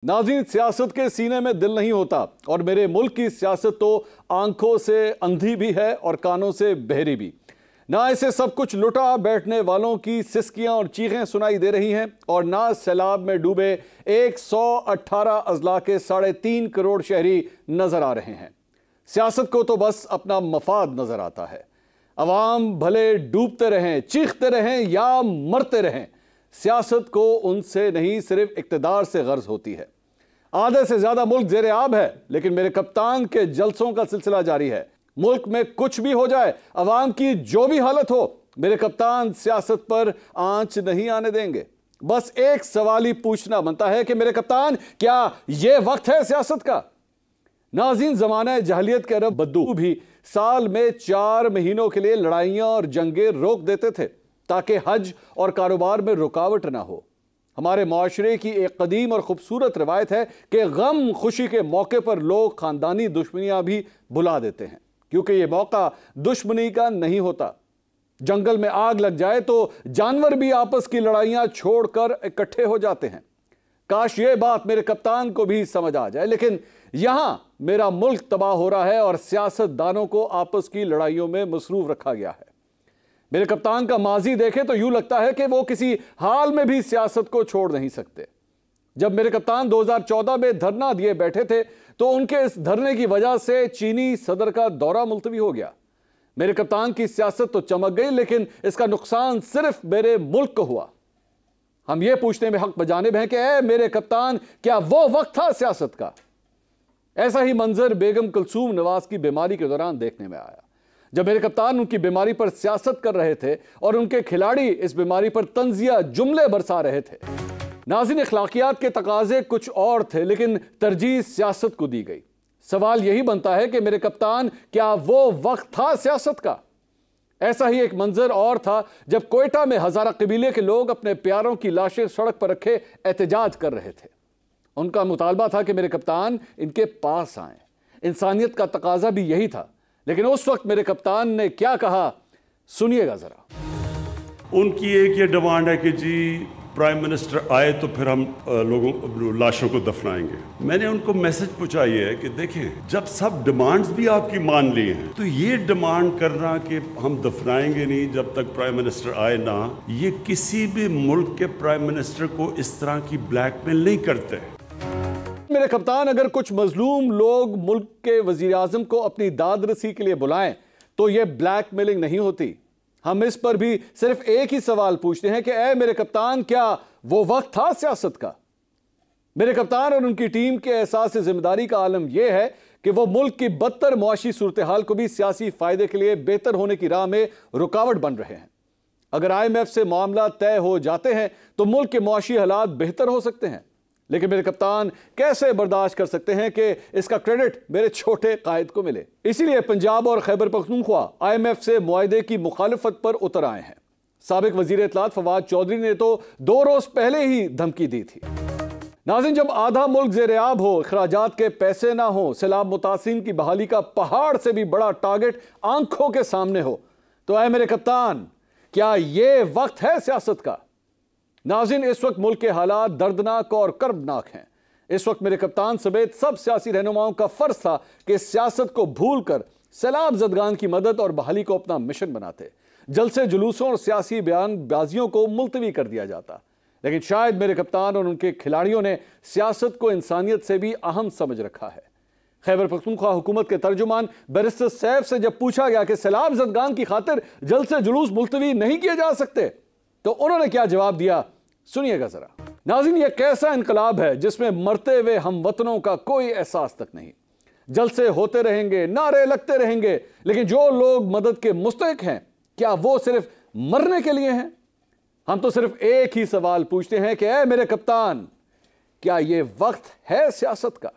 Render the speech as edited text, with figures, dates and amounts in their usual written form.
नाज़रीन, सियासत के सीने में दिल नहीं होता और मेरे मुल्क की सियासत तो आंखों से अंधी भी है और कानों से बहरी भी। ना इसे सब कुछ लुटा बैठने वालों की सिसकियां और चीखें सुनाई दे रही हैं और ना सैलाब में डूबे 118 अजला के 3.5 करोड़ शहरी नजर आ रहे हैं। सियासत को तो बस अपना मफाद नजर आता है। अवाम भले डूबते रहें, चीखते रहें या मरते रहें, सियासत को उनसे नहीं सिर्फ इक्तदार से गर्ज होती है। आधे से ज्यादा मुल्क जेर आब है, लेकिन मेरे कप्तान के जलसों का सिलसिला जारी है। मुल्क में कुछ भी हो जाए, अवाम की जो भी हालत हो, मेरे कप्तान सियासत पर आंच नहीं आने देंगे। बस एक सवाल ही पूछना बनता है कि मेरे कप्तान, क्या यह वक्त है सियासत का? नाज़रीन, जमाने जहलियत के अरब बद्दू भी साल में 4 महीनों के लिए लड़ाइयां और जंगें रोक देते थे ताकि हज और कारोबार में रुकावट ना हो। हमारे माशरे की एक कदीम और खूबसूरत रवायत है कि गम खुशी के मौके पर लोग खानदानी दुश्मनियां भी बुला देते हैं, क्योंकि यह मौका दुश्मनी का नहीं होता। जंगल में आग लग जाए तो जानवर भी आपस की लड़ाइयां छोड़कर इकट्ठे हो जाते हैं। काश ये बात मेरे कप्तान को भी समझ आ जाए, लेकिन यहां मेरा मुल्क तबाह हो रहा है और सियासतदानों को आपस की लड़ाइयों में मसरूफ रखा गया है। मेरे कप्तान का माजी देखें तो यूं लगता है कि वो किसी हाल में भी सियासत को छोड़ नहीं सकते। जब मेरे कप्तान 2014 में धरना दिए बैठे थे तो उनके इस धरने की वजह से चीनी सदर का दौरा मुलतवी हो गया। मेरे कप्तान की सियासत तो चमक गई, लेकिन इसका नुकसान सिर्फ मेरे मुल्क को हुआ। हम ये पूछने में हक बजानिब हैं कि ऐ मेरे कप्तान, क्या वो वक्त था सियासत का? ऐसा ही मंजर बेगम कुलसूम नवाज की बीमारी के दौरान देखने में आया, जब मेरे कप्तान उनकी बीमारी पर सियासत कर रहे थे और उनके खिलाड़ी इस बीमारी पर तंजिया जुमले बरसा रहे थे। नाज़रीन, अखलाकियात के तकाजे कुछ और थे, लेकिन तरजीह सियासत को दी गई। सवाल यही बनता है कि मेरे कप्तान, क्या वो वक्त था सियासत का? ऐसा ही एक मंजर और था जब कोयटा में हजारा कबीले के लोग अपने प्यारों की लाशें सड़क पर रखे एहतजाज कर रहे थे। उनका मुतालबा था कि मेरे कप्तान इनके पास आए। इंसानियत का तकाजा भी यही था, लेकिन उस वक्त मेरे कप्तान ने क्या कहा, सुनिएगा जरा। उनकी एक ये डिमांड है कि जी प्राइम मिनिस्टर आए तो फिर हम लोगों लाशों को दफनाएंगे। मैंने उनको मैसेज पहुंचाई है कि देखें, जब सब डिमांड्स भी आपकी मान ली हैं तो ये डिमांड करना कि हम दफनाएंगे नहीं जब तक प्राइम मिनिस्टर आए ना, ये किसी भी मुल्क के प्राइम मिनिस्टर को इस तरह की ब्लैकमेल नहीं करते। मेरे कप्तान, अगर कुछ मजलूम लोग मुल्क के वजीर आजम को अपनी दादरसी के लिए बुलाएं तो यह ब्लैकमेलिंग नहीं होती। हम इस पर भी सिर्फ एक ही सवाल पूछते हैं कि ऐ मेरे कप्तान, क्या वो वक्त था सियासत का? मेरे कप्तान और उनकी टीम के एहसास जिम्मेदारी का आलम यह है कि वो मुल्क की बदतर मुआशी सूरत हाल को भी सियासी फायदे के लिए बेहतर होने की राह में रुकावट बन रहे हैं। अगर IMF से मामला तय हो जाते हैं तो मुल्क के मुआशी हालात बेहतर हो सकते हैं, लेकिन मेरे कप्तान कैसे बर्दाश्त कर सकते हैं कि इसका क्रेडिट मेरे छोटे कायद को मिले? इसीलिए पंजाब और खैबर पख्तूनख्वा IMF से मुआहदे की मुखालफत पर उतर आए हैं। साबिक वजीर इत्तलात फवाद चौधरी ने तो 2 रोज पहले ही धमकी दी थी। नाज़रीन, जब आधा मुल्क जेर आब हो, अखराजात के पैसे ना हो, सैलाब मुतासिरीन की बहाली का पहाड़ से भी बड़ा टारगेट आंखों के सामने हो, तो ऐ मेरे कप्तान, क्या ये वक्त है सियासत का? नाज़रीन, इस वक्त मुल्क के हालात दर्दनाक और कर्बनाक हैं। इस वक्त मेरे कप्तान समेत सब सियासी रहनुमाओं का फर्ज था कि सियासत को भूलकर सैलाब ज़दगान की मदद और बहाली को अपना मिशन बनाते। जलसे जुलूसों और सियासी बयानबाजियों को मुलतवी कर दिया जाता, लेकिन शायद मेरे कप्तान और उनके खिलाड़ियों ने सियासत को इंसानियत से भी अहम समझ रखा है। खैबर पख्तूनख्वा हुकूमत के तर्जुमान बैरिस्टर सैफ से जब पूछा गया कि सैलाब ज़दगान की खातिर जलसे जुलूस मुलतवी नहीं किए जा सकते, तो उन्होंने क्या जवाब दिया, सुनिएगा जरा। नाज़रीन, यह कैसा इनकलाब है जिसमें मरते हुए हम वतनों का कोई एहसास तक नहीं। जलसे होते रहेंगे, नारे लगते रहेंगे, लेकिन जो लोग मदद के मुस्तहिक हैं, क्या वो सिर्फ मरने के लिए हैं? हम तो सिर्फ एक ही सवाल पूछते हैं कि ऐ मेरे कप्तान, क्या यह वक्त है सियासत का?